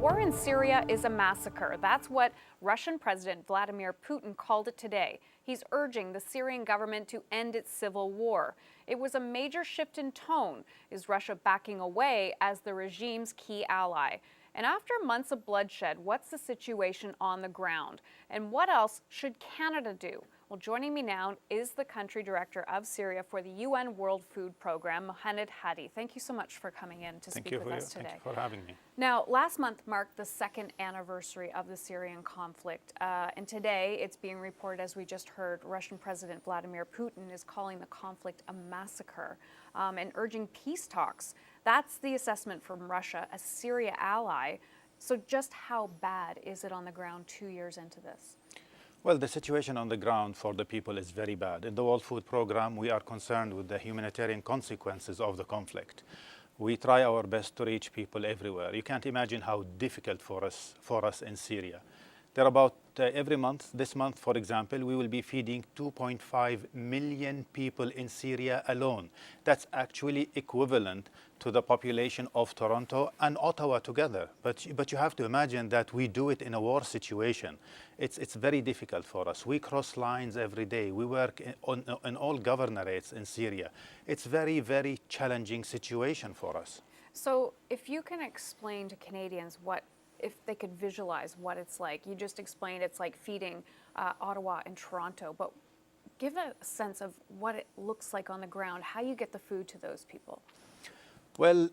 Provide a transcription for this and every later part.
war in Syria is a massacre. That's what Russian President Vladimir Putin called it today. He's urging the Syrian government to end its civil war. It was a major shift in tone. Is Russia backing away as the regime's key ally? And after months of bloodshed, what's the situation on the ground? And what else should Canada do? Well, joining me now is the country director of Syria for the UN World Food Programme, Muhannad Hadi. Thank you so much for coming in to speak with us today. Thank you for having me. Now, last month marked the second anniversary of the Syrian conflict. And today, it's being reported, as we just heard, Russian President Vladimir Putin is calling the conflict a massacre and urging peace talks. That's the assessment from Russia, a Syria ally. So just how bad is it on the ground 2 years into this? Well, the situation on the ground for the people is very bad. In the World Food Programme, we are concerned with the humanitarian consequences of the conflict. We try our best to reach people everywhere. You can't imagine how difficult for us in Syria. There are about every month, this month, for example, we will be feeding 2.5 million people in Syria alone. That's actually equivalent to the population of Toronto and Ottawa together. But you have to imagine that we do it in a war situation. It's very difficult for us. We cross lines every day. We work in all governorates in Syria. It's very, very challenging situation for us. So if you can explain to Canadians if they could visualize what it's like. You just explained it's like feeding Ottawa and Toronto, but give a sense of what it looks like on the ground, how you get the food to those people. Well,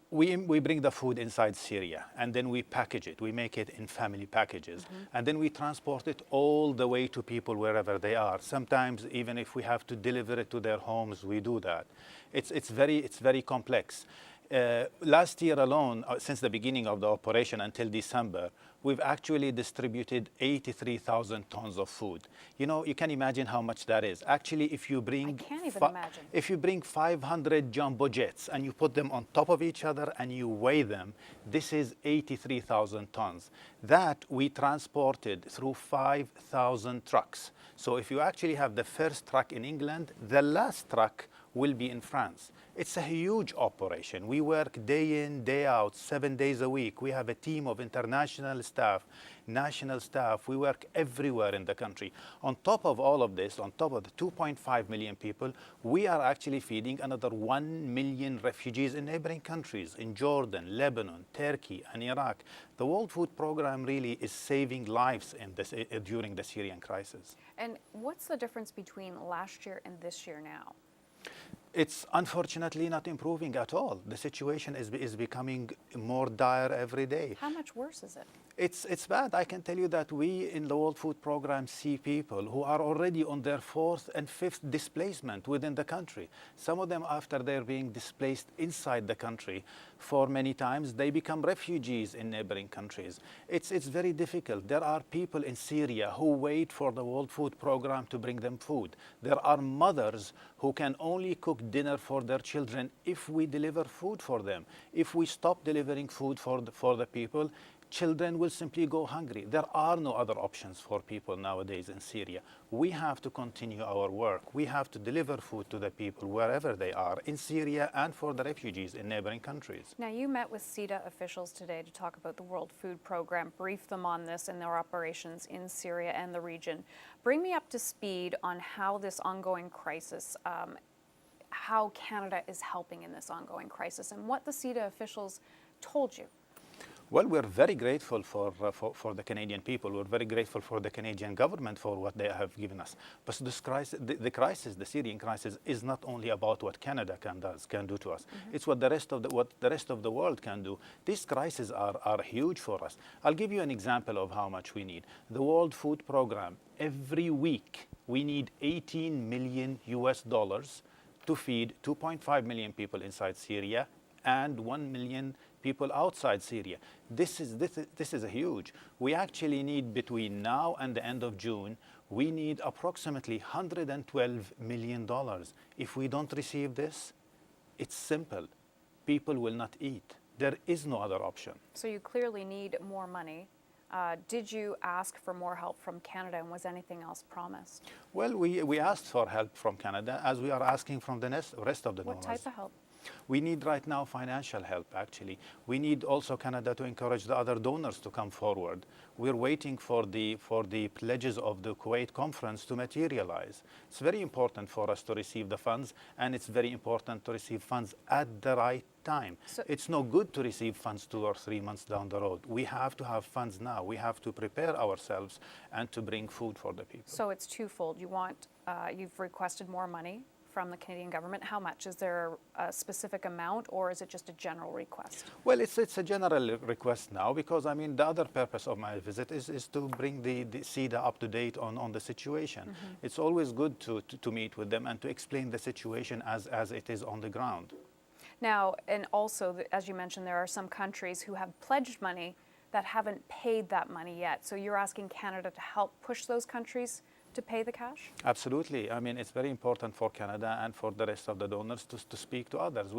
we bring the food inside Syria, and then we package it. We make it in family packages, and then we transport it all the way to people wherever they are. Sometimes, even if we have to deliver it to their homes, we do that. It's very complex. Last year alone, since the beginning of the operation until December, we've actually distributed 83,000 tons of food. You know, you can imagine how much that is. Actually, if you bring, I can't even imagine. If you bring 500 jumbo jets and you put them on top of each other and you weigh them, this is 83,000 tons. That we transported through 5,000 trucks. So if you actually have the first truck in England, the last truck will be in France. It's a huge operation. We work day in, day out, 7 days a week. We have a team of international staff, national staff. We work everywhere in the country. On top of all of this, on top of the 2.5 million people, we are actually feeding another 1 million refugees in neighboring countries, in Jordan, Lebanon, Turkey, and Iraq. The World Food Programme really is saving lives in this, during the Syrian crisis. And what's the difference between last year and this year now? It's unfortunately not improving at all. The situation is becoming more dire every day. How much worse is it? It's bad. I can tell you that we in the World Food Programme see people who are already on their 4th and 5th displacement within the country. Some of them, after they're being displaced inside the country for many times, they become refugees in neighboring countries. It's very difficult. There are people in Syria who wait for the World Food Programme to bring them food. There are mothers who can only cook dinner for their children if we deliver food for them. If we stop delivering food for the people, children will simply go hungry. There are no other options for people nowadays in Syria. We have to continue our work. We have to deliver food to the people wherever they are in Syria and for the refugees in neighboring countries. Now, you met with CETA officials today to talk about the World Food Programme, brief them on this and their operations in Syria and the region. Bring me up to speed on how this ongoing crisis, how Canada is helping in this ongoing crisis and what the CETA officials told you. Well, we're very grateful for the Canadian people. We're very grateful for the Canadian government for what they have given us. But this crisis, the Syrian crisis, is not only about what Canada can do to us. It's what the rest of the world can do. These crises are huge for us. I'll give you an example of how much we need. The World Food Programme, every week we need $18 million to feed 2.5 million people inside Syria and 1 million people outside Syria. This is a huge. We actually need, between now and the end of June, we need approximately $112 million. If we don't receive this, it's simple. People will not eat. There is no other option. So you clearly need more money. Did you ask for more help from Canada, and was anything else promised? Well, we asked for help from Canada, as we are asking from the rest of the donors. What type of help? We need right now financial help, actually. We need also Canada to encourage the other donors to come forward. We're waiting for the pledges of the Kuwait conference to materialize. It's very important for us to receive the funds, and it's very important to receive funds at the right time. So it's no good to receive funds 2 or 3 months down the road. We have to have funds now. We have to prepare ourselves and to bring food for the people. So it's twofold. You've requested more money from the Canadian government. How much? Is there a specific amount, or is it just a general request? Well, it's a general request now, because I mean the other purpose of my visit is to bring the CEDA up to date on the situation. Mm-hmm. It's always good to meet with them and to explain the situation as it is on the ground. Now, and also, as you mentioned, there are some countries who have pledged money that haven't paid that money yet. So you're asking Canada to help push those countries to pay the cash? Absolutely. I mean, it's very important for Canada and for the rest of the donors to speak to others.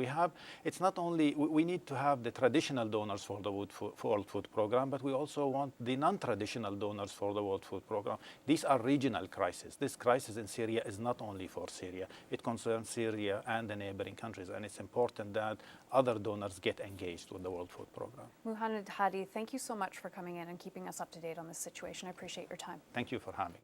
It's not only, we need to have the traditional donors for the World Food Program, but we also want the non-traditional donors for the World Food Program. These are regional crises. This crisis in Syria is not only for Syria. It concerns Syria and the neighboring countries, and it's important that other donors get engaged with the World Food Program. Muhannad Hadi, thank you so much for coming in and keeping us up to date on this situation. I appreciate your time. Thank you for having me.